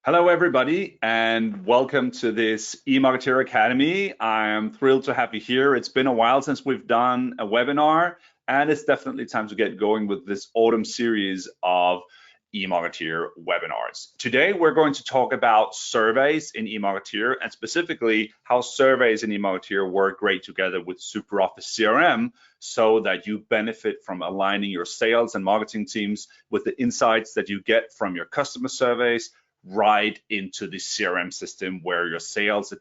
Hello, everybody, and welcome to this eMarketer Academy. I am thrilled to have you here. It's been a while since we've done a webinar, and it's definitely time to get going with this autumn series of eMarketer webinars. Today, we're going to talk about surveys in eMarketer, and specifically how surveys in eMarketer work great together with SuperOffice CRM so that you benefit from aligning your sales and marketing teams with the insights that you get from your customer surveys right into the CRM system where your sales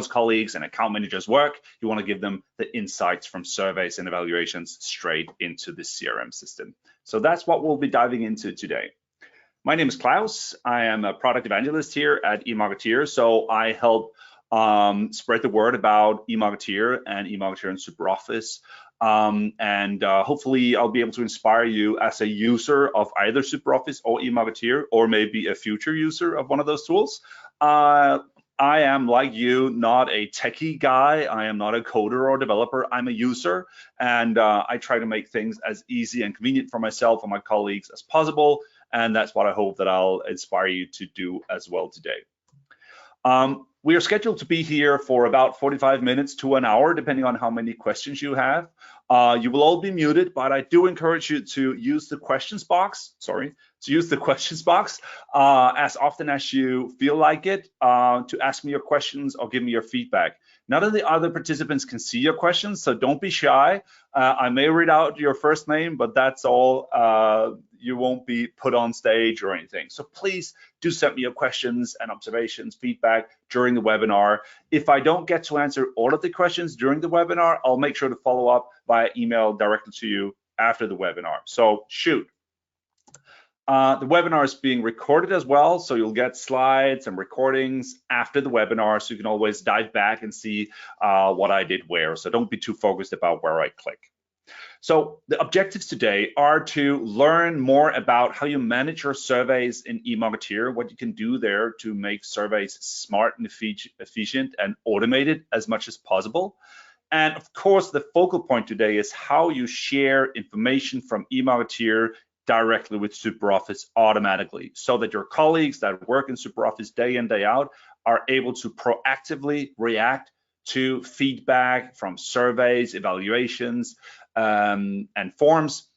colleagues and account managers work. You want to give them the insights from surveys and evaluations straight into the CRM system. So that's what we'll be diving into today. My name is Klaus. I am a product evangelist here at eMarketer. So I help spread the word about eMarketer and SuperOffice. Hopefully I'll be able to inspire you as a user of either SuperOffice or eMarketer, or maybe a future user of one of those tools. I am, like you, not a techie guy. I am not a coder or developer. I'm a user, and I try to make things as easy and convenient for myself and my colleagues as possible. And that's what I hope that I'll inspire you to do as well today. We are scheduled to be here for about 45 minutes to an hour, depending on how many questions you have. You will all be muted, but I do encourage you to use the questions box, as often as you feel like it, to ask me your questions or give me your feedback. None of the other participants can see your questions, so don't be shy. I may read out your first name, but that's all. You won't be put on stage or anything. So please do send me your questions and observations, feedback during the webinar. If I don't get to answer all of the questions during the webinar, I'll make sure to follow up via email directly to you after the webinar. So shoot. The webinar is being recorded as well, so you'll get slides and recordings after the webinar, so you can always dive back and see what I did where. So don't be too focused about where I click. So the objectives today are to learn more about how you manage your surveys in eMarketer, what you can do there to make surveys smart and efficient and automated as much as possible. And of course, the focal point today is how you share information from eMarketer directly with SuperOffice automatically, so that your colleagues that work in SuperOffice day in, day out are able to proactively react to feedback from surveys, evaluations, and forms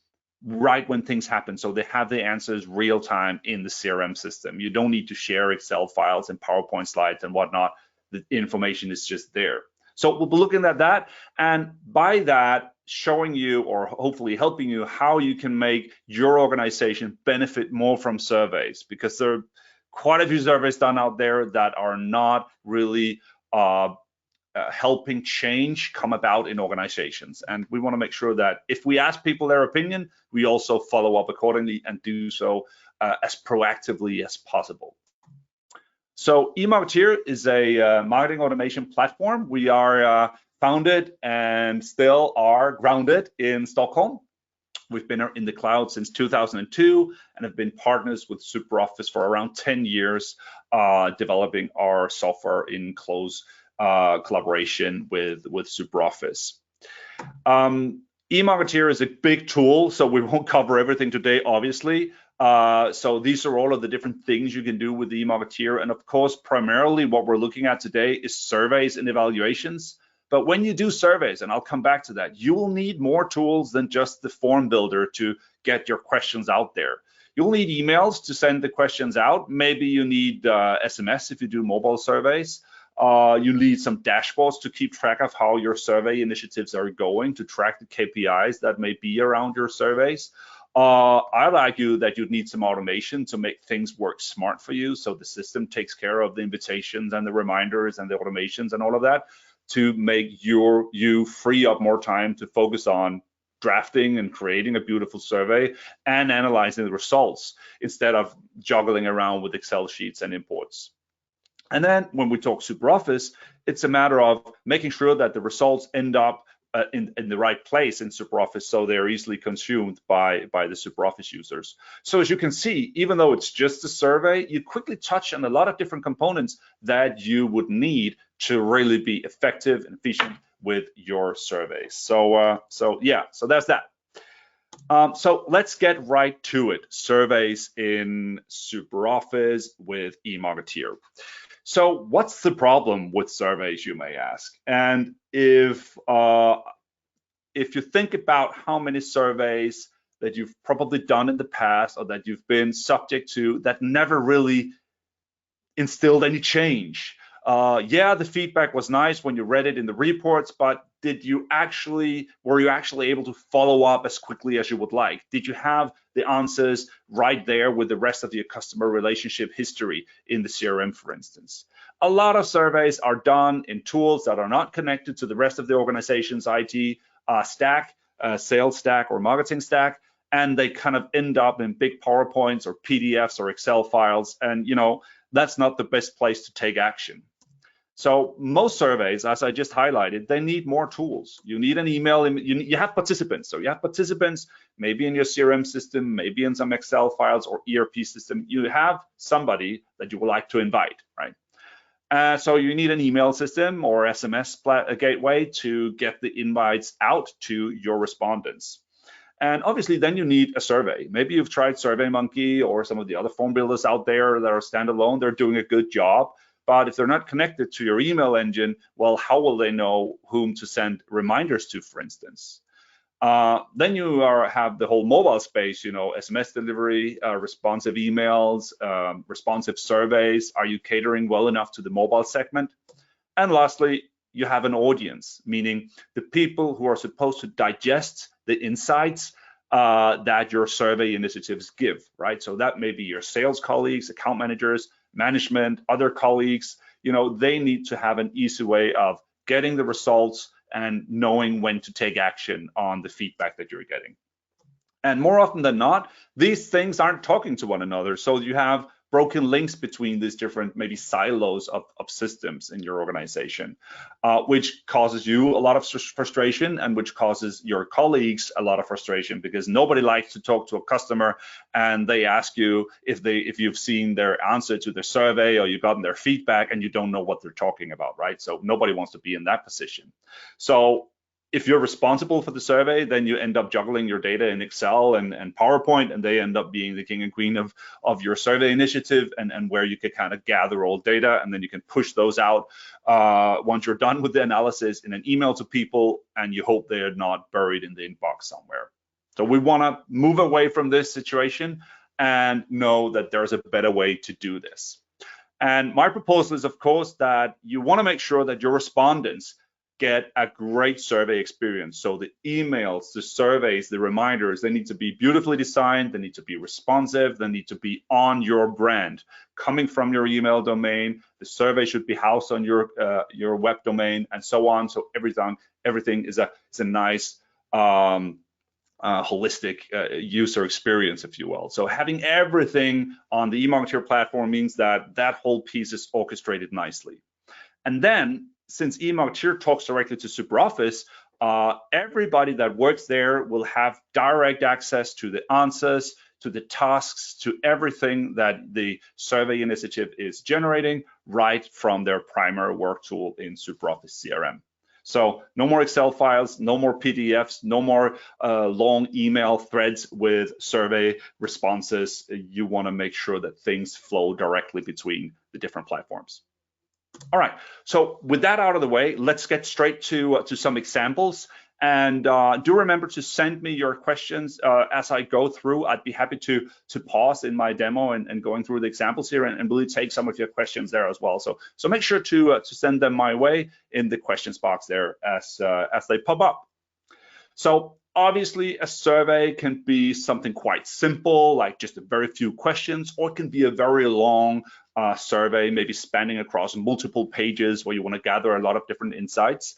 right when things happen, so they have the answers real time in the CRM system. You don't need to share Excel files and PowerPoint slides and whatnot. The information is just there. So we'll be looking at that, and by that, showing you, or hopefully helping you, how you can make your organization benefit more from surveys, because there are quite a few surveys done out there that are not really helping change come about in organizations. And we want to make sure that if we ask people their opinion, we also follow up accordingly and do so as proactively as possible. So eMarketer is a marketing automation platform. We are founded and still are grounded in Stockholm. We've been in the cloud since 2002 and have been partners with SuperOffice for around 10 years, developing our software in close collaboration with SuperOffice. eMarketer is a big tool, so we won't cover everything today, obviously. So these are all of the different things you can do with eMarketer. And of course, primarily what we're looking at today is surveys and evaluations. But when you do surveys, and I'll come back to that, you will need more tools than just the form builder to get your questions out there. You'll need emails to send the questions out. Maybe you need SMS if you do mobile surveys. You need some dashboards to keep track of how your survey initiatives are going, to track the KPIs that may be around your surveys. I'd argue that you'd need some automation to make things work smart for you, so the system takes care of the invitations and the reminders and the automations and all of that, to make you free up more time to focus on drafting and creating a beautiful survey and analyzing the results instead of juggling around with Excel sheets and imports. And then when we talk SuperOffice, it's a matter of making sure that the results end up in the right place in SuperOffice, so they're easily consumed by the SuperOffice users. So as you can see, even though it's just a survey, you quickly touch on a lot of different components that you would need to really be effective and efficient with your surveys. So that's that. So let's get right to it. Surveys in SuperOffice with eMarketer. So what's the problem with surveys, you may ask? And if you think about how many surveys that you've probably done in the past or that you've been subject to that never really instilled any change. Yeah, the feedback was nice when you read it in the reports, but were you actually able to follow up as quickly as you would like? Did you have the answers right there with the rest of your customer relationship history in the CRM, for instance? A lot of surveys are done in tools that are not connected to the rest of the organization's IT stack, sales stack, or marketing stack, and they kind of end up in big PowerPoints or PDFs or Excel files, and that's not the best place to take action. So most surveys, as I just highlighted, they need more tools. You need an email, you have participants. So you have participants maybe in your CRM system, maybe in some Excel files or ERP system. You have somebody that you would like to invite, right? So you need an email system or SMS gateway to get the invites out to your respondents. And obviously, then you need a survey. Maybe you've tried SurveyMonkey or some of the other form builders out there that are standalone. They're doing a good job. But if they're not connected to your email engine, well, how will they know whom to send reminders to, for instance? Then you have the whole mobile space, SMS delivery, responsive emails, responsive surveys. Are you catering well enough to the mobile segment? And lastly, you have an audience, meaning the people who are supposed to digest the insights that your survey initiatives give, right? So that may be your sales colleagues, account managers, management, other colleagues. They need to have an easy way of getting the results and knowing when to take action on the feedback that you're getting. And more often than not, these things aren't talking to one another. So you have broken links between these different maybe silos of systems in your organization, which causes you a lot of frustration and which causes your colleagues a lot of frustration, because nobody likes to talk to a customer and they ask you if you've seen their answer to their survey or you've gotten their feedback and you don't know what they're talking about, right? So nobody wants to be in that position. So if you're responsible for the survey, then you end up juggling your data in Excel and PowerPoint, and they end up being the king and queen of your survey initiative and where you can kind of gather all data, and then you can push those out once you're done with the analysis in an email to people, and you hope they're not buried in the inbox somewhere. So we want to move away from this situation and know that there's a better way to do this. And my proposal is, of course, that you want to make sure that your respondents get a great survey experience. So the emails, the surveys, the reminders, they need to be beautifully designed, they need to be responsive, they need to be on your brand, coming from your email domain. The survey should be housed on your web domain, and so on. So everything is a nice holistic user experience, if you will. So having everything on the eMarketer platform means that whole piece is orchestrated nicely. And then, since eMarketer talks directly to SuperOffice, everybody that works there will have direct access to the answers, to the tasks, to everything that the survey initiative is generating right from their primary work tool in SuperOffice CRM. So no more Excel files, no more PDFs, no more long email threads with survey responses. You want to make sure that things flow directly between the different platforms. All right, so with that out of the way, let's get straight to some examples. And do remember to send me your questions as I go through. I'd be happy to pause in my demo and going through the examples here and really take some of your questions there as well. So make sure to send them my way in the questions box there as they pop up. So obviously, a survey can be something quite simple, like just a very few questions, or it can be a very long survey, maybe spanning across multiple pages where you want to gather a lot of different insights.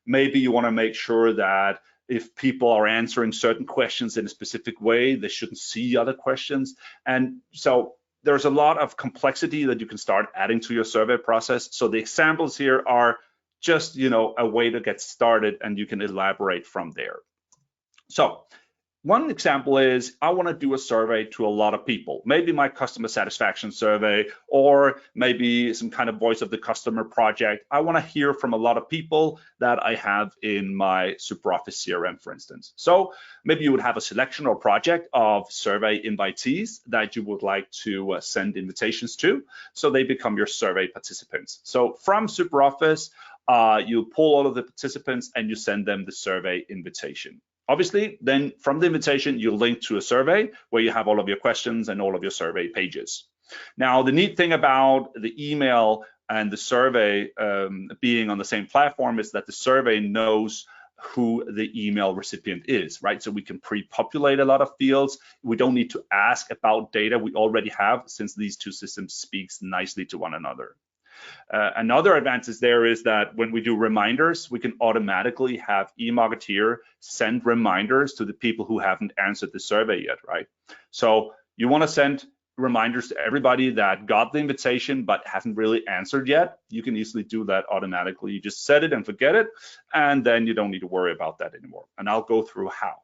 Maybe you want to make sure that if people are answering certain questions in a specific way, they shouldn't see other questions. And so there's a lot of complexity that you can start adding to your survey process. So the examples here are just, a way to get started, and you can elaborate from there. So One example is I want to do a survey to a lot of people, maybe my customer satisfaction survey, or maybe some kind of voice of the customer project. I want to hear from a lot of people that I have in my SuperOffice CRM, for instance. So maybe you would have a selection or project of survey invitees that you would like to send invitations to, so they become your survey participants. So from SuperOffice, you pull all of the participants and you send them the survey invitation. Obviously, then from the invitation, you link to a survey where you have all of your questions and all of your survey pages. Now, the neat thing about the email and the survey being on the same platform is that the survey knows who the email recipient is, right? So we can pre-populate a lot of fields. We don't need to ask about data we already have, since these two systems speak nicely to one another. Another advantage there is that when we do reminders, we can automatically have eMarketer send reminders to the people who haven't answered the survey yet, right? So you want to send reminders to everybody that got the invitation but hasn't really answered yet. You can easily do that automatically. You just set it and forget it, and then you don't need to worry about that anymore. And I'll go through how.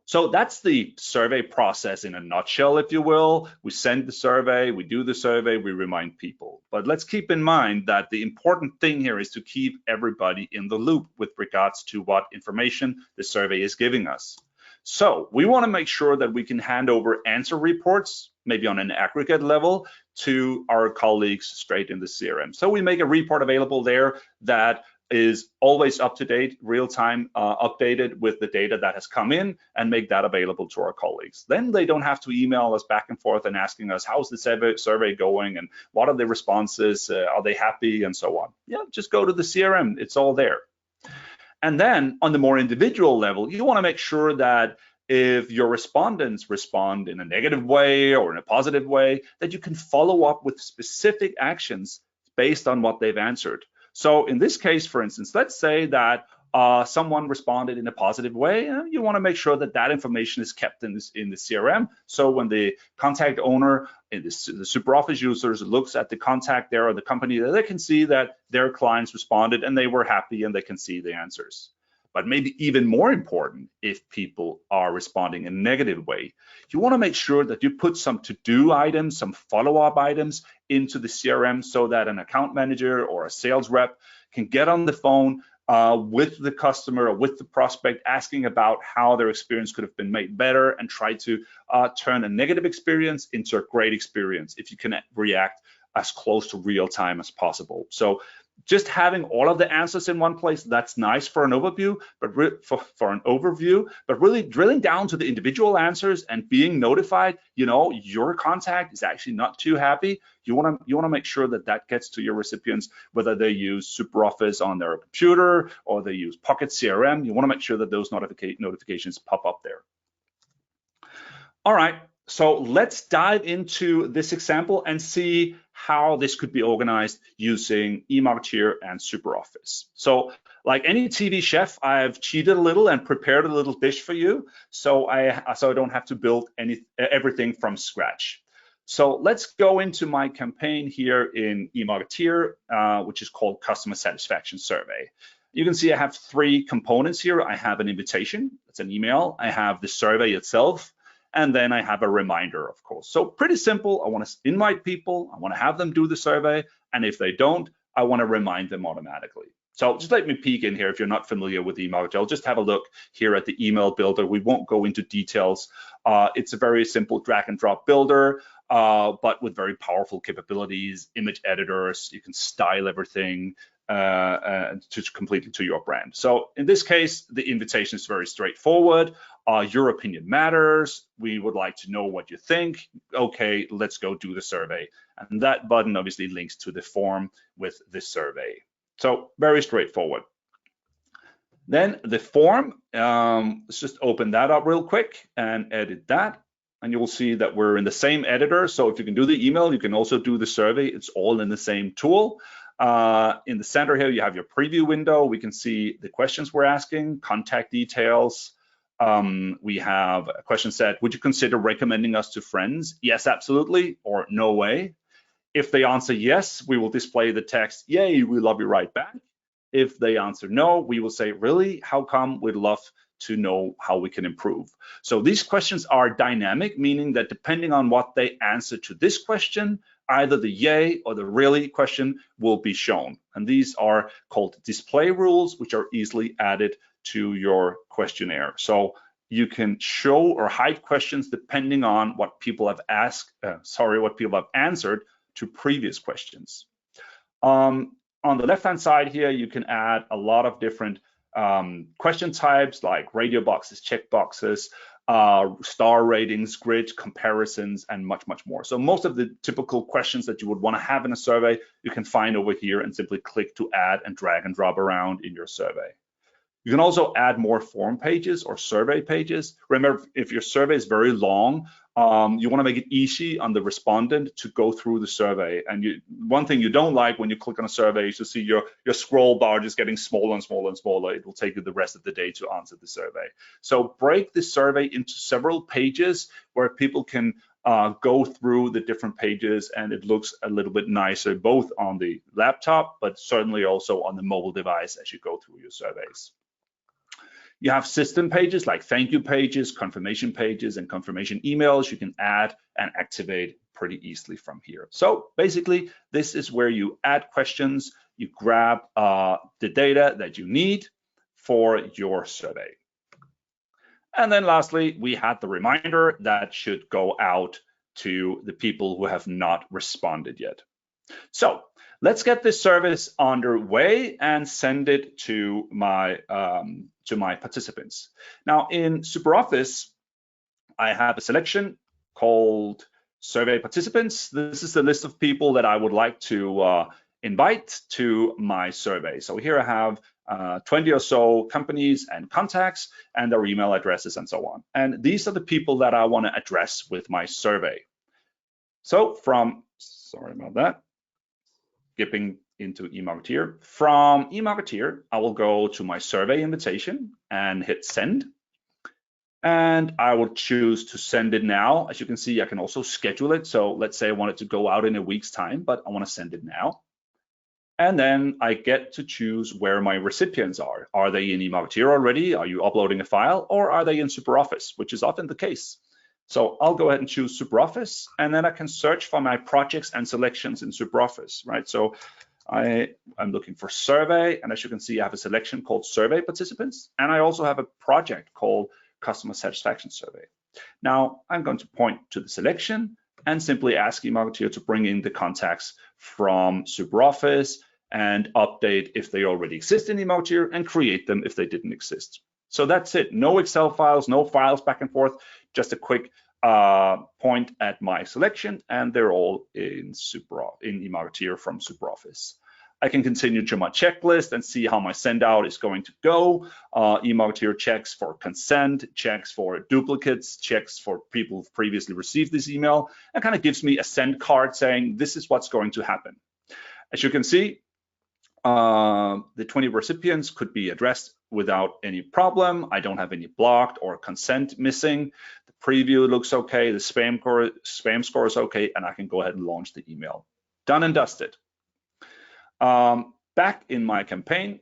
So that's the survey process in a nutshell, if you will. We send the survey, we do the survey, we remind people. But let's keep in mind that the important thing here is to keep everybody in the loop with regards to what information the survey is giving us. So we want to make sure that we can hand over answer reports, maybe on an aggregate level, to our colleagues straight in the CRM. So we make a report available there that is always up to date, real time, updated with the data that has come in, and make that available to our colleagues. Then they don't have to email us back and forth and asking us, how's the survey going and what are the responses, are they happy, and so on. Yeah, just go to the CRM, it's all there. And then on the more individual level, you want to make sure that if your respondents respond in a negative way or in a positive way, that you can follow up with specific actions based on what they've answered. So in this case, for instance, let's say that someone responded in a positive way, and you want to make sure that that information is kept in the CRM. So when the contact owner, the SuperOffice users, looks at the contact there or the company, they can see that their clients responded and they were happy, and they can see the answers. But maybe even more important, if people are responding in a negative way, you want to make sure that you put some to-do items, some follow-up items into the CRM, so that an account manager or a sales rep can get on the phone with the customer or with the prospect, asking about how their experience could have been made better, and try to turn a negative experience into a great experience if you can react as close to real time as possible. So just having all of the answers in one place, that's nice for an overview, but but really drilling down to the individual answers and being notified, you know, your contact is actually not too happy. You want to make sure that that gets to your recipients, whether they use SuperOffice on their computer or they use Pocket CRM. You want to make sure that those notifications pop up there. All right. So let's dive into this example and see how this could be organized using eMarketer and SuperOffice. So like any TV chef, I've cheated a little and prepared a little dish for you, so I don't have to build everything from scratch. So let's go into my campaign here in eMarketer, which is called Customer Satisfaction Survey. You can see I have three components here. I have an invitation, that's an email. I have the survey itself, and then I have a reminder, of course. So pretty simple. I want to invite people, I want to have them do the survey, and if they don't, I want to remind them automatically. So just let me peek in here if you're not familiar with eMarketer. I'll just have a look here at the email builder. We won't go into details. It's a very simple drag and drop builder, but with very powerful capabilities, image editors, you can style everything completely to your brand. So in this case, the invitation is very straightforward. Your opinion matters. We would like to know what you think. Okay, let's go do the survey. And that button obviously links to the form with the survey. So very straightforward. Then the form, let's just open that up real quick and edit that. And you will see that we're in the same editor. So if you can do the email, you can also do the survey. It's all in the same tool. In the center here, you have your preview window. We can see the questions we're asking, contact details. We have a question set, would you consider recommending us to friends? Yes, absolutely, or no way. If they answer yes, we will display the text, yay, we love you right back. If they answer no, we will say, really, how come? We'd love to know how we can improve. So these questions are dynamic, meaning that depending on what they answer to this question, either the yay or the really question will be shown. And these are called display rules, which are easily added to your questionnaire. So you can show or hide questions depending on what people have what people have answered to previous questions. On the left-hand side here, you can add a lot of different question types like radio boxes, check boxes, star ratings, grid comparisons, and much, much more. So most of the typical questions that you would want to have in a survey, you can find over here and simply click to add and drag and drop around in your survey. You can also add more form pages or survey pages. Remember, if your survey is very long, you want to make it easy on the respondent to go through the survey. And one thing you don't like when you click on a survey is to see your scroll bar just getting smaller and smaller and smaller. It will take you the rest of the day to answer the survey. So break the survey into several pages where people can go through the different pages, and it looks a little bit nicer both on the laptop, but certainly also on the mobile device as you go through your surveys. You have system pages like thank you pages, confirmation pages, and confirmation emails you can add and activate pretty easily from here. So basically, this is where you add questions, you grab the data that you need for your survey. And then lastly, we had the reminder that should go out to the people who have not responded yet. So let's get this service underway and send it to my participants. Now in SuperOffice, I have a selection called Survey Participants. This is the list of people that I would like to invite to my survey. So here I have 20 or so companies and contacts and their email addresses and so on. And these are the people that I want to address with my survey. So sorry about that. Skipping into eMarketeer. From eMarketeer, I will go to my survey invitation and hit send. And I will choose to send it now. As you can see, I can also schedule it. So let's say I want it to go out in a week's time, but I want to send it now. And then I get to choose where my recipients are. Are they in eMarketeer already? Are you uploading a file? Or are they in SuperOffice, which is often the case. So I'll go ahead and choose SuperOffice, and then I can search for my projects and selections in SuperOffice, right? So I'm looking for survey, and as you can see, I have a selection called Survey Participants, and I also have a project called Customer Satisfaction Survey. Now I'm going to point to the selection and simply ask eMarketeer to bring in the contacts from SuperOffice and update if they already exist in eMarketeer and create them if they didn't exist. So that's it. No Excel files, no files back and forth, just a quick point at my selection, and they're all in eMarketeer from SuperOffice. I can continue to my checklist and see how my send out is going to go. eMarketeer checks for consent, checks for duplicates, checks for people who've previously received this email, and kind of gives me a send card saying this is what's going to happen. As you can see, the 20 recipients could be addressed without any problem. I don't have any blocked or consent missing. The preview looks okay. The spam score is okay, and I can go ahead and launch the email. Done and dusted. Back in my campaign,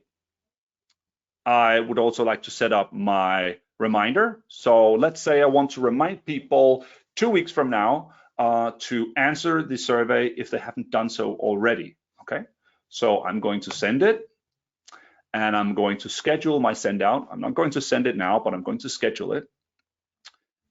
I would also like to set up my reminder. So let's say I want to remind people 2 weeks from now to answer the survey if they haven't done so already. Okay, so I'm going to send it, and I'm going to schedule my send out. I'm not going to send it now, but I'm going to schedule it.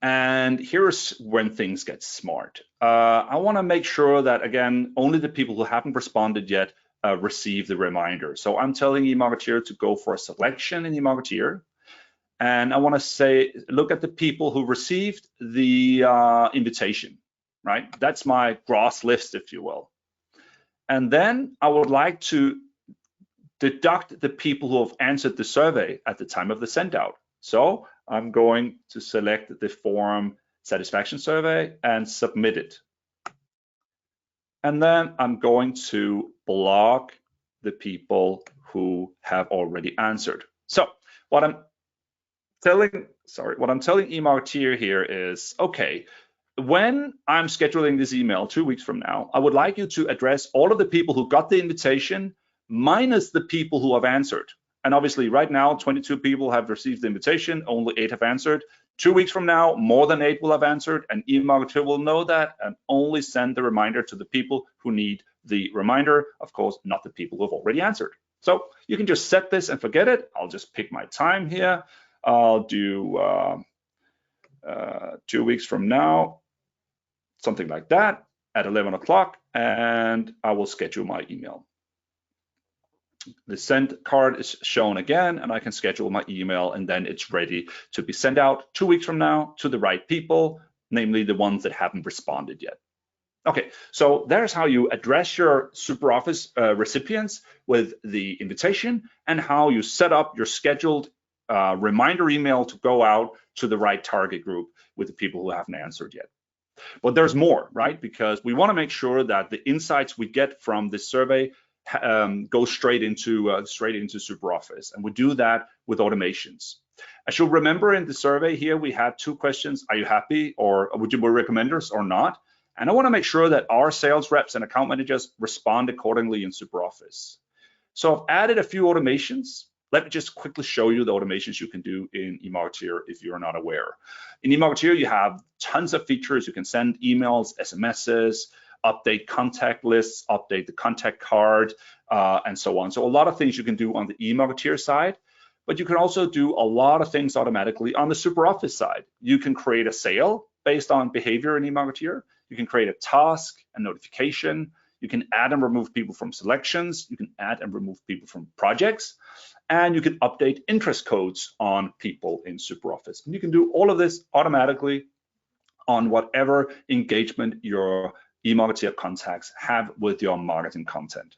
And here's when things get smart. I want to make sure that, again, only the people who haven't responded yet receive the reminder. So I'm telling eMarketeer to go for a selection in eMarketeer. And I want to say, look at the people who received the invitation, right? That's my gross list, if you will. And then I would like to deduct the people who have answered the survey at the time of the send out. So I'm going to select the form satisfaction survey and submit it. And then I'm going to block the people who have already answered. So what I'm telling eMarketeer here is, okay, when I'm scheduling this email 2 weeks from now, I would like you to address all of the people who got the invitation minus the people who have answered. And obviously right now, 22 people have received the invitation, only 8 have answered. 2 weeks from now, more than 8 will have answered, and eMarketer will know that and only send the reminder to the people who need the reminder, of course, not the people who have already answered. So you can just set this and forget it. I'll just pick my time here. I'll do 2 weeks from now, something like that, at 11 o'clock, and I will schedule my email. The send card is shown again, and I can schedule my email, and then it's ready to be sent out 2 weeks from now to the right people, namely the ones that haven't responded yet. Okay, so there's how you address your SuperOffice recipients with the invitation, and how you set up your scheduled reminder email to go out to the right target group with the people who haven't answered yet. But there's more, right? Because we want to make sure that the insights we get from this survey go straight into SuperOffice, and we do that with automations. As you'll remember in the survey here, we had 2 questions: are you happy, or would you recommend us or not? And I want to make sure that our sales reps and account managers respond accordingly in SuperOffice. So I've added a few automations. Let me just quickly show you the automations you can do in eMarketer if you're not aware. In eMarketer, you have tons of features. You can send emails, SMSs, update contact lists, update the contact card, and so on. So a lot of things you can do on the eMarketer side, but you can also do a lot of things automatically on the SuperOffice side. You can create a sale based on behavior in eMarketer. You can create a task, a notification. You can add and remove people from selections. You can add and remove people from projects. And you can update interest codes on people in SuperOffice. And you can do all of this automatically on whatever engagement your eMarketer contacts have with your marketing content.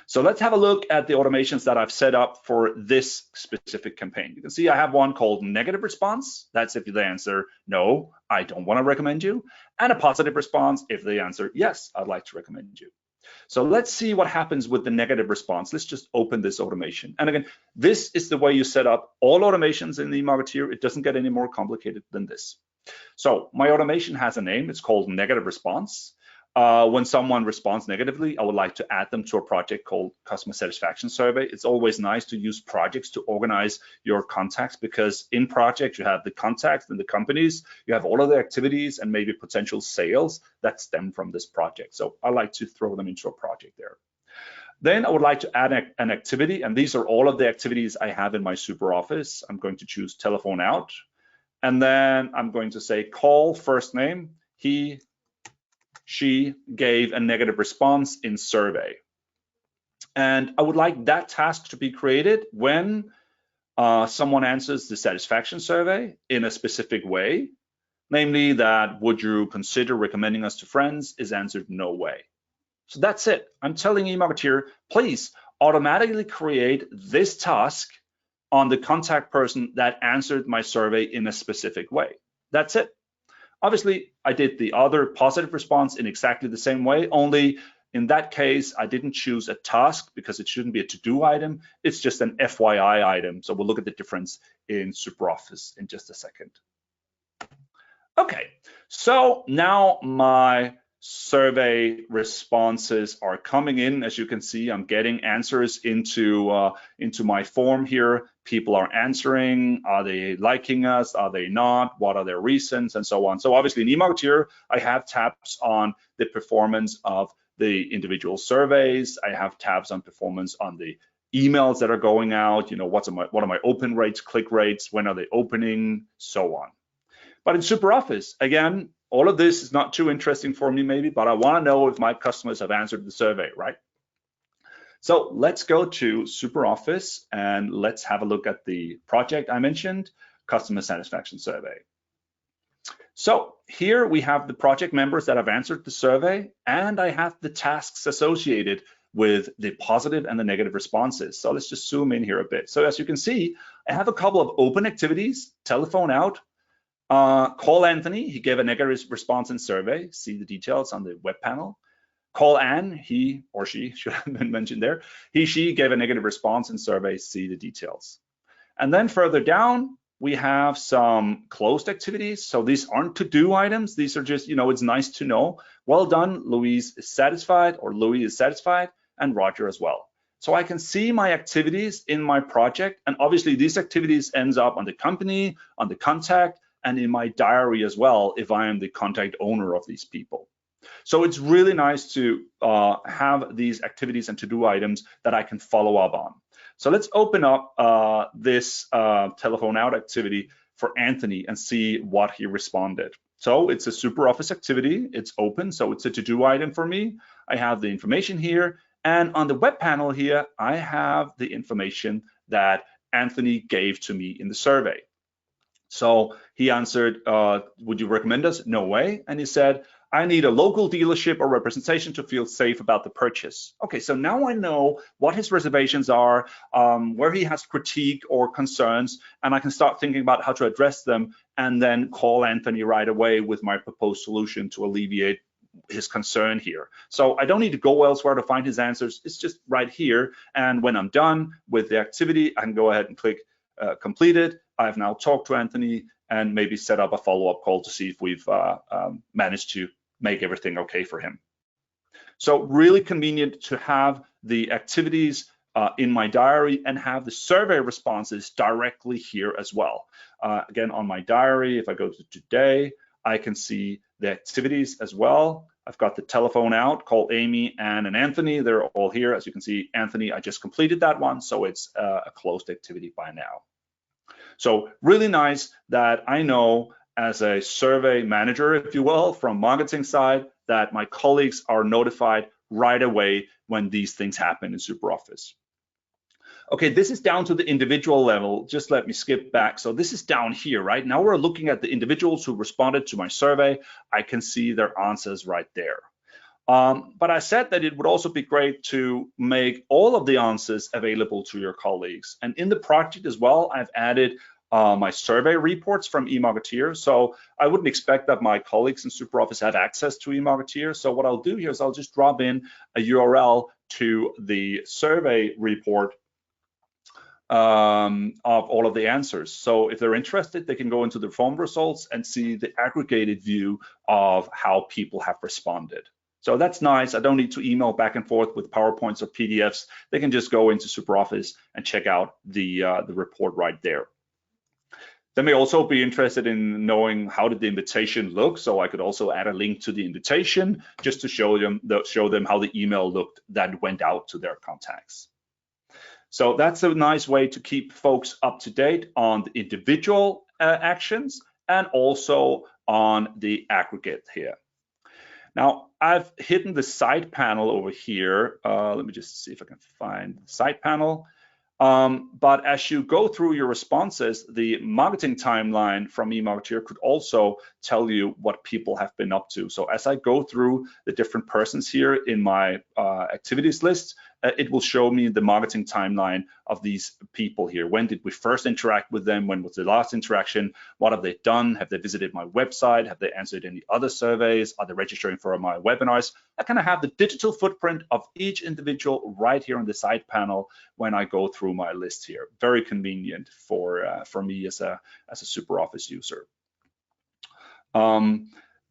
So let's have a look at the automations that I've set up for this specific campaign. You can see I have one called negative response. That's if they answer, no, I don't want to recommend you. And a positive response if they answer, yes, I'd like to recommend you. So let's see what happens with the negative response. Let's just open this automation. And again, this is the way you set up all automations in the eMarketer. It doesn't get any more complicated than this. So my automation has a name. It's called negative response. When someone responds negatively, I would like to add them to a project called customer satisfaction survey. It's always nice to use projects to organize your contacts, because in projects you have the contacts and the companies, you have all of the activities and maybe potential sales that stem from this project. So I like to throw them into a project there. Then I would like to add an activity, and these are all of the activities I have in my SuperOffice. I'm going to choose telephone out, and then I'm going to say call first name. She gave a negative response in survey. And I would like that task to be created when someone answers the satisfaction survey in a specific way, namely that would you consider recommending us to friends is answered no way. So that's it. I'm telling eMarketer, please automatically create this task on the contact person that answered my survey in a specific way. That's it. Obviously, I did the other positive response in exactly the same way, only in that case, I didn't choose a task because it shouldn't be a to-do item. It's just an FYI item. So we'll look at the difference in SuperOffice in just a second. Okay, so now my survey responses are coming in. As you can see, I'm getting answers into my form here. People are answering. Are they liking us? Are they not? What are their reasons? And so on. So obviously in eMarketer, I have tabs on the performance of the individual surveys. I have tabs on performance on the emails that are going out. You know, what are my open rates, click rates? When are they opening? So on. But in SuperOffice, again, all of this is not too interesting for me maybe, but I want to know if my customers have answered the survey, right? So let's go to SuperOffice and let's have a look at the project I mentioned, customer satisfaction survey. So here we have the project members that have answered the survey, and I have the tasks associated with the positive and the negative responses. So let's just zoom in here a bit. So as you can see, I have a couple of open activities: telephone out, call Anthony, he gave a negative response in survey. See the details on the web panel. Call Anne, he or she should have been mentioned there. She gave a negative response in survey. See the details. And then further down, we have some closed activities. So these aren't to-do items. These are just, it's nice to know. Well done, Louise is satisfied, or Louis is satisfied, and Roger as well. So I can see my activities in my project, and obviously these activities ends up on the company, on the contact, and in my diary as well if I am the contact owner of these people. So it's really nice to have these activities and to-do items that I can follow up on. So let's open up this telephone out activity for Anthony and see what he responded. So it's a SuperOffice activity, it's open, so it's a to-do item for me. I have the information here, and on the web panel here, I have the information that Anthony gave to me in the survey. So he answered, would you recommend us? No way. And he said, I need a local dealership or representation to feel safe about the purchase. Okay, so now I know what his reservations are, where he has critique or concerns, and I can start thinking about how to address them and then call Anthony right away with my proposed solution to alleviate his concern here. So I don't need to go elsewhere to find his answers. It's just right here. And when I'm done with the activity, I can go ahead and click completed. I've now talked to Anthony and maybe set up a follow-up call to see if we've managed to make everything okay for him. So really convenient to have the activities in my diary and have the survey responses directly here as well. Again, on my diary, if I go to today, I can see the activities as well. I've got the telephone out, call Amy, Anne, and Anthony. They're all here. As you can see, Anthony, I just completed that one, so it's a closed activity by now. So really nice that I know as a survey manager, if you will, from marketing side, that my colleagues are notified right away when these things happen in SuperOffice. Okay, this is down to the individual level. Just let me skip back. So this is down here, right? Now we're looking at the individuals who responded to my survey. I can see their answers right there. But I said that it would also be great to make all of the answers available to your colleagues. And in the project as well, I've added my survey reports from eMarketeer. So I wouldn't expect that my colleagues in SuperOffice have access to eMarketeer. So what I'll do here is I'll just drop in a URL to the survey report of all of the answers. So if they're interested, they can go into the form results and see the aggregated view of how people have responded. So that's nice. I don't need to email back and forth with PowerPoints or PDFs. They can just go into SuperOffice and check out the report right there. They may also be interested in knowing how did the invitation look. So I could also add a link to the invitation just to show them how the email looked that went out to their contacts. So that's a nice way to keep folks up to date on the individual actions and also on the aggregate here. Now, I've hidden the side panel over here. Let me just see if I can find the side panel. But as you go through your responses, the marketing timeline from eMarketeer could also tell you what people have been up to. So as I go through the different persons here in my activities list, it will show me the marketing timeline of these people here. When did we first interact with them? When was the last interaction? What have they done? Have they visited my website? Have they answered any other surveys? Are they registering for my webinars? I kind of have the digital footprint of each individual right here on the side panel when I go through my list here. Very convenient for me as a SuperOffice user.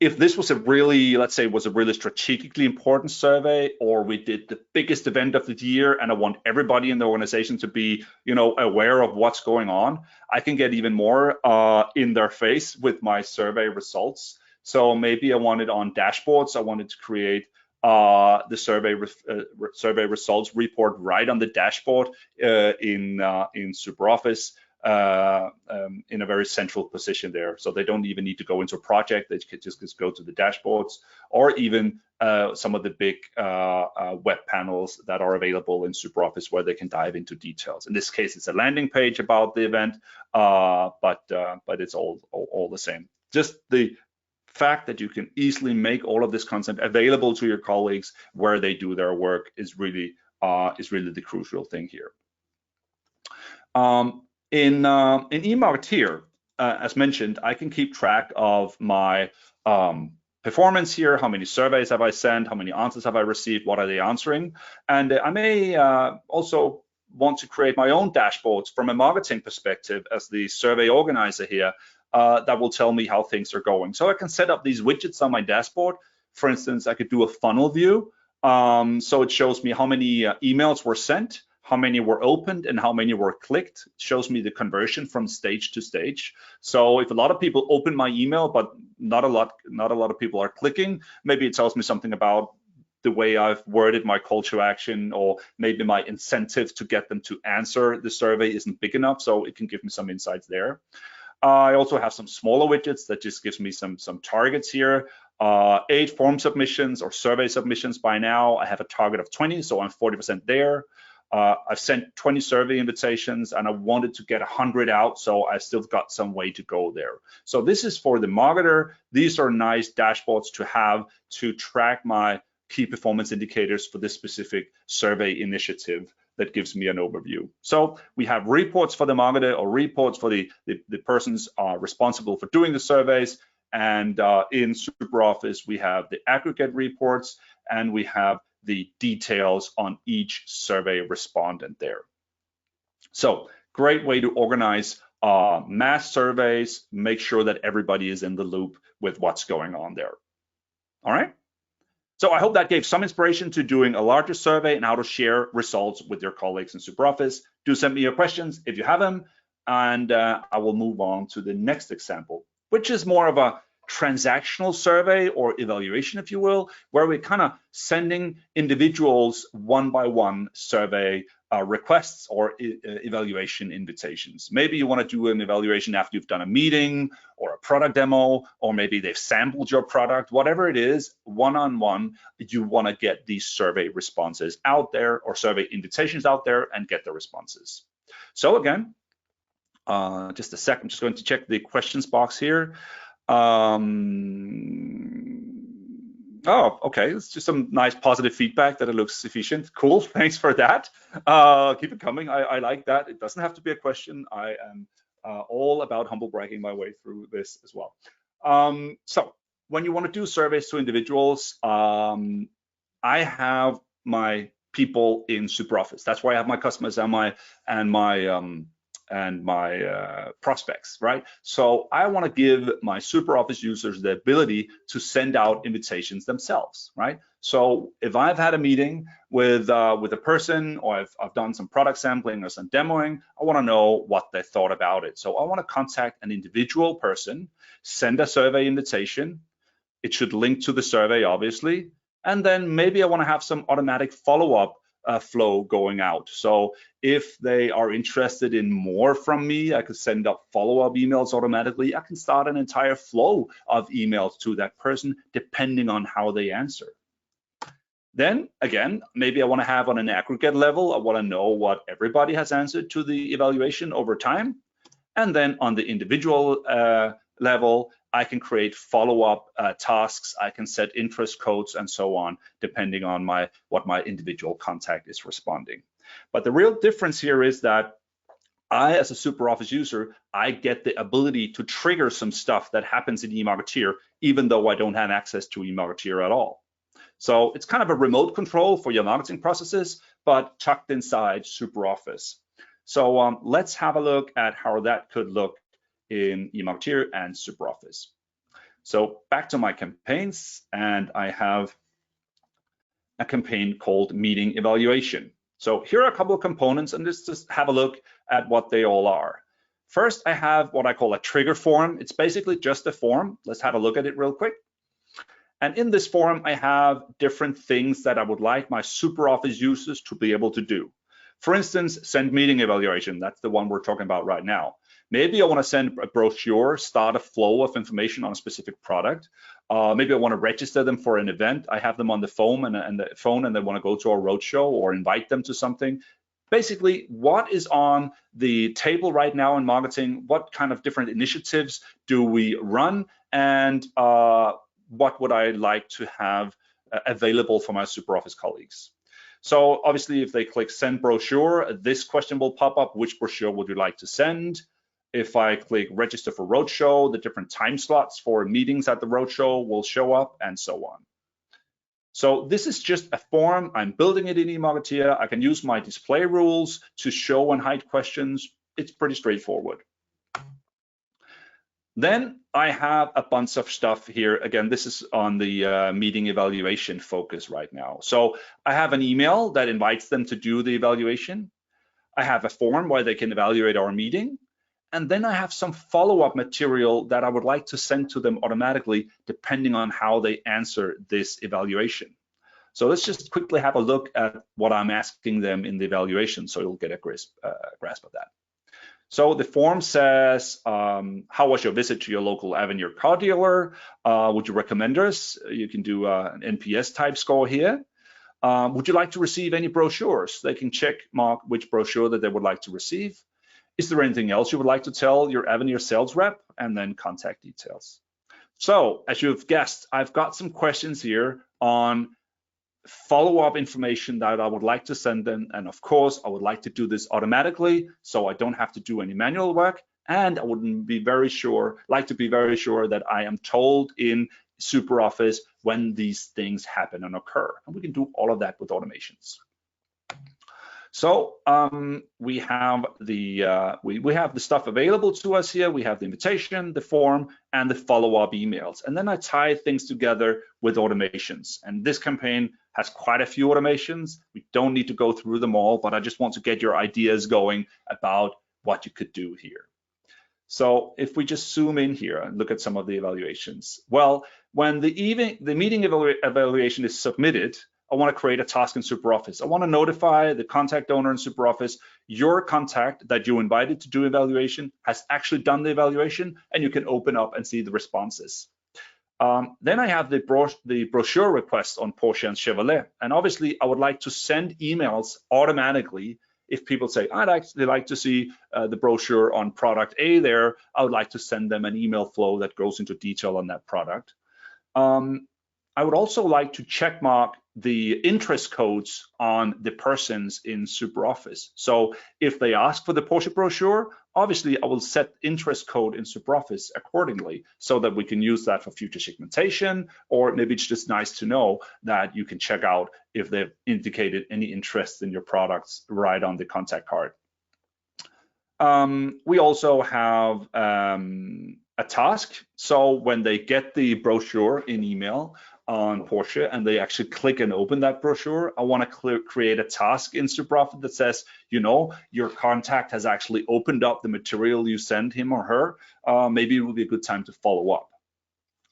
If this was a really, let's say, was a really strategically important survey, or we did the biggest event of the year and I want everybody in the organization to be, aware of what's going on, I can get even more in their face with my survey results. So maybe I wanted on dashboards, I wanted to create the survey results report right on the dashboard in SuperOffice. In a very central position there, so they don't even need to go into a project. They could just go to the dashboards, or even some of the big web panels that are available in SuperOffice where they can dive into details. In this case, it's a landing page about the event, but it's all the same. Just the fact that you can easily make all of this content available to your colleagues where they do their work is really the crucial thing here. In eMarketeer, as mentioned, I can keep track of my performance here. How many surveys have I sent? How many answers have I received? What are they answering? And I may also want to create my own dashboards from a marketing perspective as the survey organizer here that will tell me how things are going. So I can set up these widgets on my dashboard. For instance, I could do a funnel view So it shows me how many emails were sent, how many were opened, and how many were clicked. It shows me the conversion from stage to stage. So if a lot of people open my email, but not a lot of people are clicking, maybe it tells me something about the way I've worded my call to action, or maybe my incentive to get them to answer the survey isn't big enough. So it can give me some insights there. I also have some smaller widgets that just gives me some targets here. 8 form submissions or survey submissions by now. I have a target of 20, so I'm 40% there. I've sent 20 survey invitations and I wanted to get 100 out, so I still got some way to go there. So this is for the marketer. These are nice dashboards to have to track my key performance indicators for this specific survey initiative that gives me an overview. So we have reports for the marketer, or reports for the persons responsible for doing the surveys. And in SuperOffice, we have the aggregate reports and we have the details on each survey respondent there. So great way to organize mass surveys, make sure that everybody is in the loop with what's going on there. All right. So I hope that gave some inspiration to doing a larger survey and how to share results with your colleagues in SuperOffice. Do send me your questions if you have them, and I will move on to the next example, which is more of a transactional survey or evaluation, if you will, where we're kind of sending individuals one by one survey requests or evaluation invitations. Maybe you want to do an evaluation after you've done a meeting or a product demo, or maybe they've sampled your product, whatever it is, one-on-one, you want to get these survey responses out there, or survey invitations out there, and get the responses. So again, just a second, I'm just going to check the questions box here. Oh, okay, it's just some nice positive feedback that it looks efficient. Cool, thanks for that. Keep it coming, I like that. It doesn't have to be a question. I am all about humble bragging my way through this as well. So when you want to do surveys to individuals, I have my people in SuperOffice. That's why I have my customers and my prospects, right? So I want to give my SuperOffice users the ability to send out invitations themselves, right? So if I've had a meeting with a person, or I've done some product sampling or some demoing, I want to know what they thought about it. So I want to contact an individual person, send a survey invitation. It should link to the survey, obviously, and then maybe I want to have some automatic follow-up flow going out. So if they are interested in more from me, I could send up follow-up emails automatically. I can start an entire flow of emails to that person depending on how they answer. Then again, maybe I want to have on an aggregate level, I want to know what everybody has answered to the evaluation over time. And then on the individual level, I can create follow-up tasks, I can set interest codes and so on, depending on what my individual contact is responding. But the real difference here is that I, as a SuperOffice user, I get the ability to trigger some stuff that happens in eMarketeer, even though I don't have access to eMarketeer at all. So it's kind of a remote control for your marketing processes, but tucked inside SuperOffice. So let's have a look at how that could look in eMarketeer and SuperOffice. So back to my campaigns, and I have a campaign called Meeting Evaluation. So here are a couple of components, and let's just have a look at what they all are. First, I have what I call a trigger form. It's basically just a form. Let's have a look at it real quick. And in this form, I have different things that I would like my SuperOffice users to be able to do. For instance, send meeting evaluation. That's the one we're talking about right now. Maybe I want to send a brochure, start a flow of information on a specific product. Maybe I want to register them for an event. I have them on the phone and they want to go to a roadshow or invite them to something. Basically, what is on the table right now in marketing? What kind of different initiatives do we run? And what would I like to have available for my SuperOffice colleagues? So obviously, if they click send brochure, this question will pop up. Which brochure would you like to send? If I click register for roadshow, the different time slots for meetings at the roadshow will show up, and so on. So this is just a form. I'm building it in eMarketeer. I can use my display rules to show and hide questions. It's pretty straightforward. Then I have a bunch of stuff here. Again, this is on the meeting evaluation focus right now. So I have an email that invites them to do the evaluation. I have a form where they can evaluate our meeting. And then I have some follow-up material that I would like to send to them automatically, depending on how they answer this evaluation. So let's just quickly have a look at what I'm asking them in the evaluation, so you'll get a grasp of that. So the form says, how was your visit to your local Avenir car dealer? Would you recommend us? You can do an NPS type score here. Would you like to receive any brochures? They can check mark which brochure that they would like to receive. Is there anything else you would like to tell your Avenir sales rep? And then contact details. So as you've guessed, I've got some questions here on follow-up information that I would like to send them. And of course, I would like to do this automatically so I don't have to do any manual work. And I wouldn't be like to be very sure that I am told in SuperOffice when these things happen and occur. And we can do all of that with automations. So we have the we have the stuff available to us here. We have the invitation, the form, and the follow-up emails. And then I tie things together with automations. And this campaign has quite a few automations. We don't need to go through them all, but I just want to get your ideas going about what you could do here. So if we just zoom in here and look at some of the evaluations. Well, when the meeting evaluation is submitted, I want to create a task in SuperOffice. I want to notify the contact owner in SuperOffice, your contact that you invited to do evaluation has actually done the evaluation, and you can open up and see the responses. Then I have the brochure request on Porsche and Chevrolet. And obviously, I would like to send emails automatically. If people say, I'd actually like to see the brochure on product A there, I would like to send them an email flow that goes into detail on that product. I would also like to check mark the interest codes on the persons in SuperOffice. So if they ask for the Porsche brochure, obviously I will set interest code in SuperOffice accordingly so that we can use that for future segmentation, or maybe it's just nice to know that you can check out if they've indicated any interest in your products right on the contact card. We also have a task. So when they get the brochure in email on Porsche and they actually click and open that brochure, I want to create a task in SuperOffice that says, you know, your contact has actually opened up the material you send him or her. Maybe it will be a good time to follow up.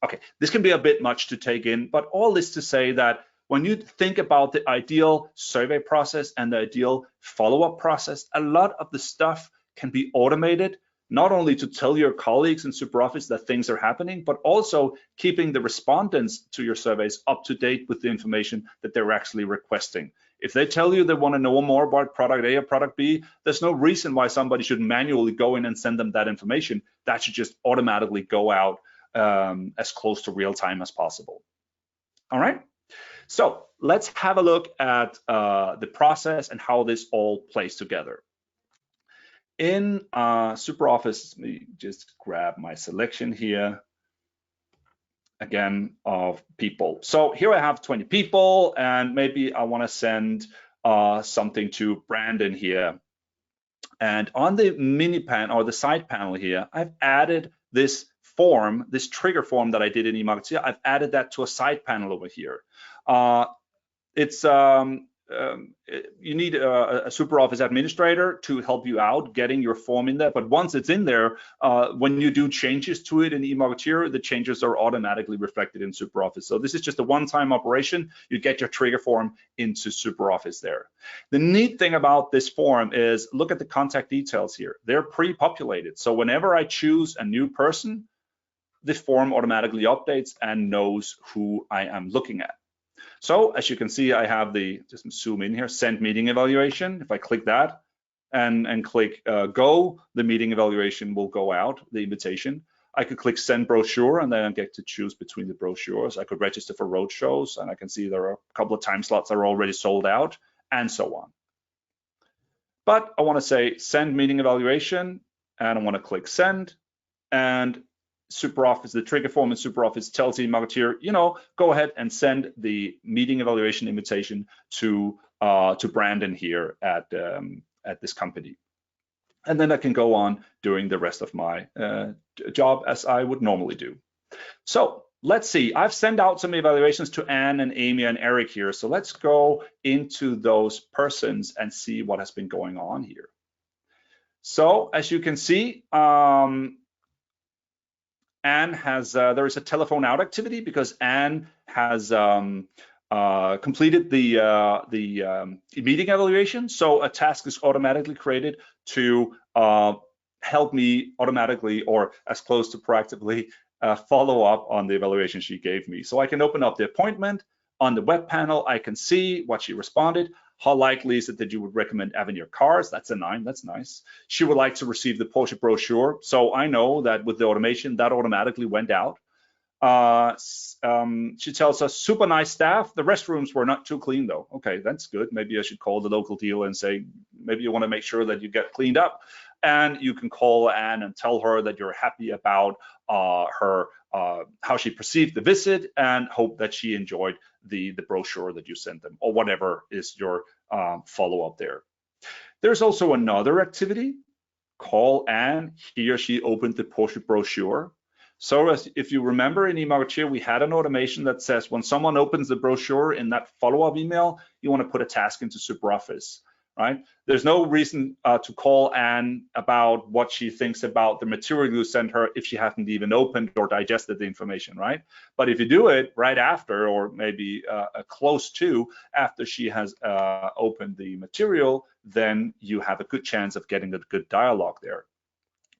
Okay, this can be a bit much to take in, but all this to say that when you think about the ideal survey process and the ideal follow-up process, a lot of the stuff can be automated, not only to tell your colleagues in SuperOffice that things are happening, but also keeping the respondents to your surveys up to date with the information that they're actually requesting. If they tell you they want to know more about product A or product B, there's no reason why somebody should manually go in and send them that information. That should just automatically go out as close to real time as possible. All right, so let's have a look at the process and how this all plays together. In SuperOffice, let me just grab my selection here again of people. So here I have 20 people, and maybe I want to send something to Brandon here. And on the mini panel or the side panel here, I've added this form, this trigger form that I did in eMarketer. I've added that to a side panel over here. You need a SuperOffice administrator to help you out getting your form in there. But once it's in there, when you do changes to it in eMarketer, the changes are automatically reflected in SuperOffice. So this is just a one-time operation. You get your trigger form into SuperOffice there. The neat thing about this form is look at the contact details here. They're pre-populated. So whenever I choose a new person, the form automatically updates and knows who I am looking at. So as you can see, I have just zoom in here, send meeting evaluation. If I click that and click go, the meeting evaluation will go out, the invitation. I could click send brochure, and then I get to choose between the brochures. I could register for road shows, and I can see there are a couple of time slots that are already sold out, and so on. But I want to say send meeting evaluation, and I want to click send, and SuperOffice, the trigger form in SuperOffice tells eMarketer, you know, go ahead and send the meeting evaluation invitation to Brandon here at this company. And then I can go on doing the rest of my job as I would normally do. So let's see, I've sent out some evaluations to Anne and Amy and Eric here. So let's go into those persons and see what has been going on here. So as you can see, Anne has, there is a telephone out activity because Anne has completed the meeting evaluation. So a task is automatically created to help me automatically, or as close to proactively, follow up on the evaluation she gave me. So I can open up the appointment on the web panel. I can see what she responded. How likely is it that you would recommend Avenir cars? That's a 9, that's nice. She would like to receive the Porsche brochure. So I know that with the automation, that automatically went out. She tells us, super nice staff. The restrooms were not too clean though. Okay, that's good. Maybe I should call the local dealer and say, maybe you want to make sure that you get cleaned up. And you can call Anne and tell her that you're happy about how she perceived the visit and hope that she enjoyed the brochure that you sent them, or whatever is your follow-up there. There's also another activity, call Anne. He or she opened the Porsche brochure. So if you remember in eMarketeer, we had an automation that says when someone opens the brochure in that follow-up email, you want to put a task into SuperOffice, right? There's no reason to call Anne about what she thinks about the material you sent her if she hasn't even opened or digested the information, right? But if you do it right after, or maybe close to after she has opened the material, then you have a good chance of getting a good dialogue there.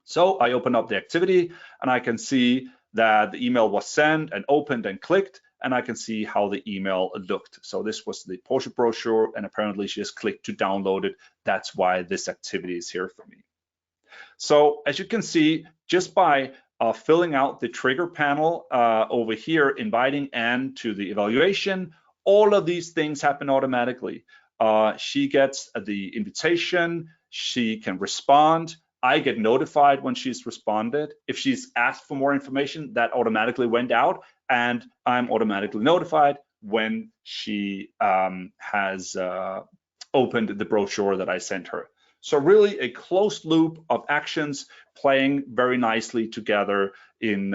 So I open up the activity and I can see that the email was sent and opened and clicked, and I can see how the email looked. So this was the Porsche brochure, and apparently she just clicked to download it. That's why this activity is here for me. So as you can see, just by filling out the trigger panel over here, inviting Anne to the evaluation, all of these things happen automatically. She gets the invitation, she can respond. I get notified when she's responded. If she's asked for more information, that automatically went out, and I'm automatically notified when she has opened the brochure that I sent her. So really a closed loop of actions playing very nicely together in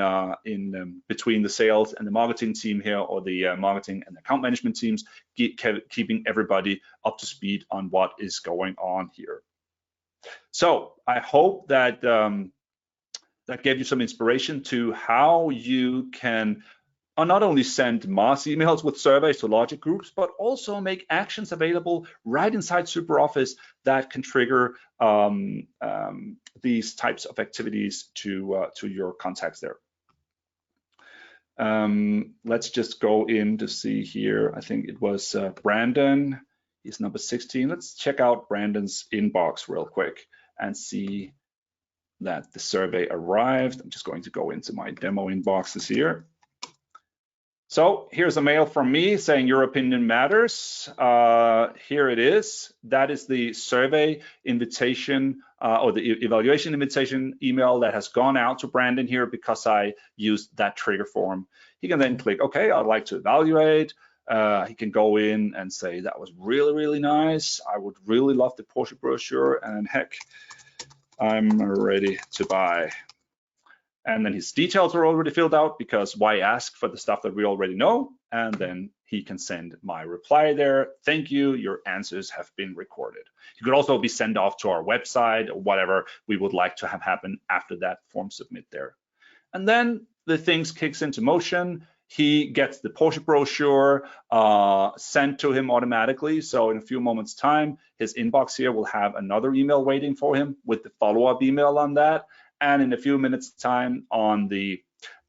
between the sales and the marketing team here, or the marketing and account management teams, keeping everybody up to speed on what is going on here. So I hope that that gave you some inspiration to how you can not only send mass emails with surveys to larger groups, but also make actions available right inside SuperOffice that can trigger these types of activities to your contacts there. Let's just go in to see here. I think it was Brandon. He's number 16. Let's check out Brandon's inbox real quick and see that the survey arrived. I'm just going to go into my demo inboxes here. So here's a mail from me saying your opinion matters. Here it is. That is the survey invitation or the evaluation invitation email that has gone out to Brandon here because I used that trigger form. He can then click, okay, I'd like to evaluate. He can go in and say, that was really, really nice. I would really love the Porsche brochure, and heck, I'm ready to buy. And then his details are already filled out, because why ask for the stuff that we already know? And then he can send my reply there. Thank you, your answers have been recorded. You could also be sent off to our website or whatever we would like to have happen after that form submit there. And then the things kicks into motion. He gets the Porsche brochure sent to him automatically. So in a few moments time, his inbox here will have another email waiting for him with the follow-up email on that. And in a few minutes time on the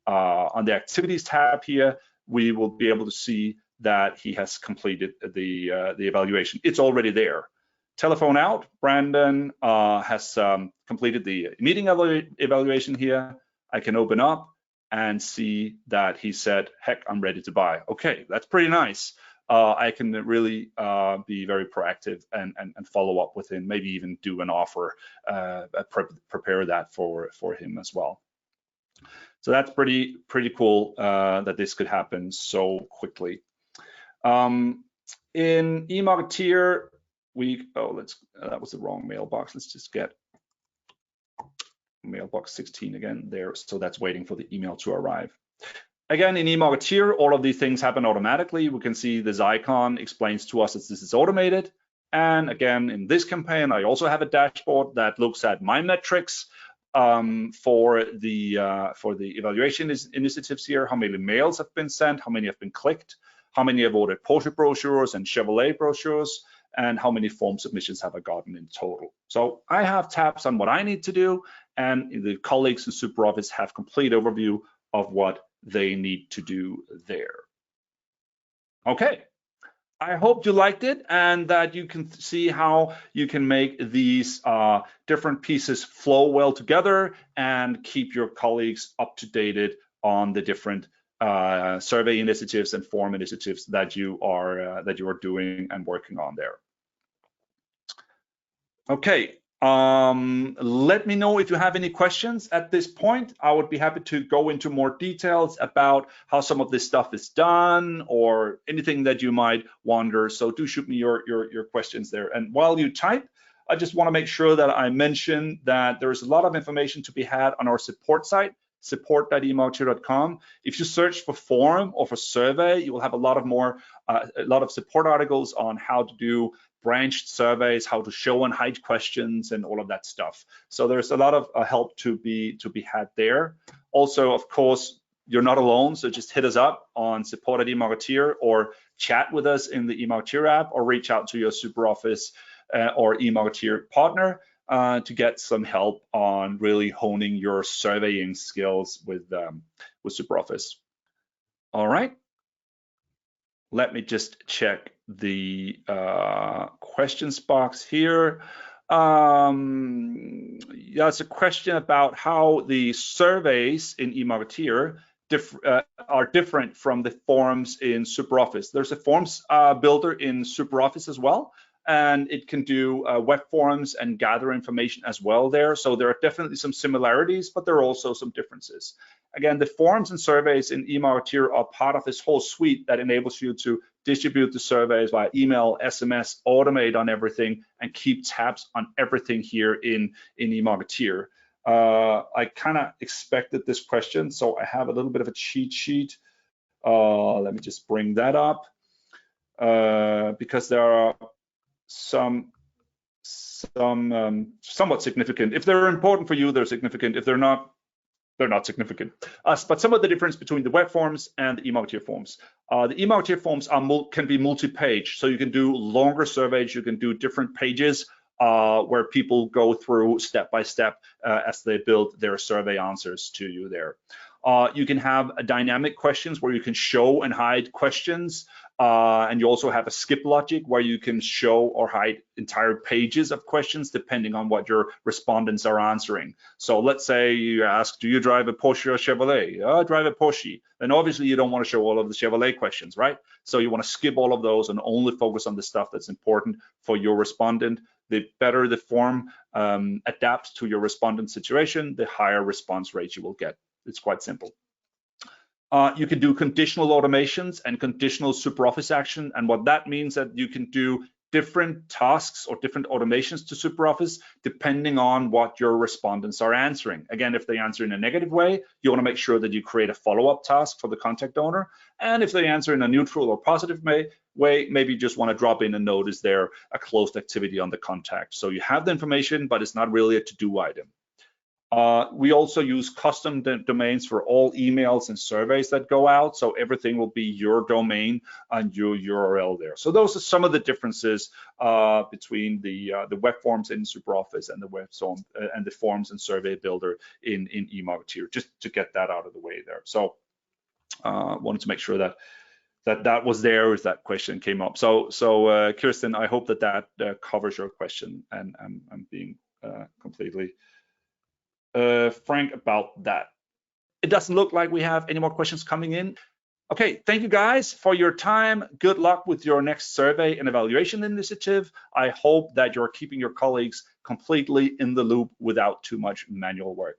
activities tab here, we will be able to see that he has completed the evaluation. It's already there. Telephone out, Brandon has completed the meeting evaluation here. I can open up and see that he said, heck, I'm ready to buy. Okay, that's pretty nice. I can really be very proactive and follow up with him, maybe even do an offer, prepare that for him as well. So that's pretty cool that this could happen so quickly. In eMarketeer, that was the wrong mailbox. Let's just get mailbox 16 again there. So that's waiting for the email to arrive. Again, in eMarketeer, all of these things happen automatically. We can see this icon explains to us that this is automated. And again, in this campaign, I also have a dashboard that looks at my metrics for the evaluation initiatives here, how many mails have been sent, how many have been clicked, how many have ordered Porsche brochures and Chevrolet brochures, and how many form submissions have I gotten in total. So I have tabs on what I need to do, and the colleagues in SuperOffice have complete overview of what they need to do there. Okay, I hope you liked it and that you can see how you can make these different pieces flow well together and keep your colleagues up to date on the different survey initiatives and form initiatives that you are doing and working on there. Okay. Let me know if you have any questions at this point. I would be happy to go into more details about how some of this stuff is done or anything that you might wonder. So do shoot me your questions there. And while you type, I just want to make sure that I mention that there's a lot of information to be had on our support site, support.emarketeer.com. If you search for form or for survey, you will have a lot of support articles on how to do branched surveys, how to show and hide questions, and all of that stuff. So there's a lot of help to be had there. Also, of course, you're not alone, so just hit us up on support@eMarketeer or chat with us in the eMarketeer app or reach out to your SuperOffice or eMarketeer partner to get some help on really honing your surveying skills with SuperOffice. All right. Let me just check the questions box here. Yeah, it's a question about how the surveys in eMarketeer are different from the forms in SuperOffice. There's a forms builder in SuperOffice as well, and it can do web forms and gather information as well there. So there are definitely some similarities, but there are also some differences. Again, the forms and surveys in eMarketeer are part of this whole suite that enables you to distribute the surveys via email, SMS, automate on everything, and keep tabs on everything here in eMarketeer. I kind of expected this question, so I have a little bit of a cheat sheet. Let me just bring that up because there are some somewhat significant. If they're important for you, they're significant. If they're not significant. But some of the difference between the web forms and the eMarketeer forms. The eMarketeer forms can be multi-page, so you can do longer surveys, you can do different pages where people go through step by step as they build their survey answers to you there. You can have dynamic questions where you can show and hide questions, and you also have a skip logic where you can show or hide entire pages of questions depending on what your respondents are answering. So let's say you ask, do you drive a Porsche or Chevrolet? I drive a Porsche. Then obviously you don't want to show all of the Chevrolet questions, right? So you want to skip all of those and only focus on the stuff that's important for your respondent. The better the form adapts to your respondent situation, the higher response rate you will get. It's quite simple. You can do conditional automations and conditional SuperOffice action. And what that means that you can do different tasks or different automations to SuperOffice depending on what your respondents are answering. Again, if they answer in a negative way, you want to make sure that you create a follow-up task for the contact owner. And if they answer in a neutral or positive way, maybe you just want to drop in a note, is there a closed activity on the contact? So you have the information, but it's not really a to-do item. We also use custom domains for all emails and surveys that go out, so everything will be your domain and your URL there. So those are some of the differences between the web forms in SuperOffice and the forms and survey builder in eMarketeer, just to get that out of the way there. So wanted to make sure that was there as that question came up. So Kirsten, I hope that covers your question, and I'm being completely frank about that. It doesn't look like we have any more questions coming in. Okay, thank you guys for your time. Good luck with your next survey and evaluation initiative. I hope that you're keeping your colleagues completely in the loop without too much manual work.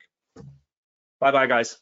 Bye-bye, guys.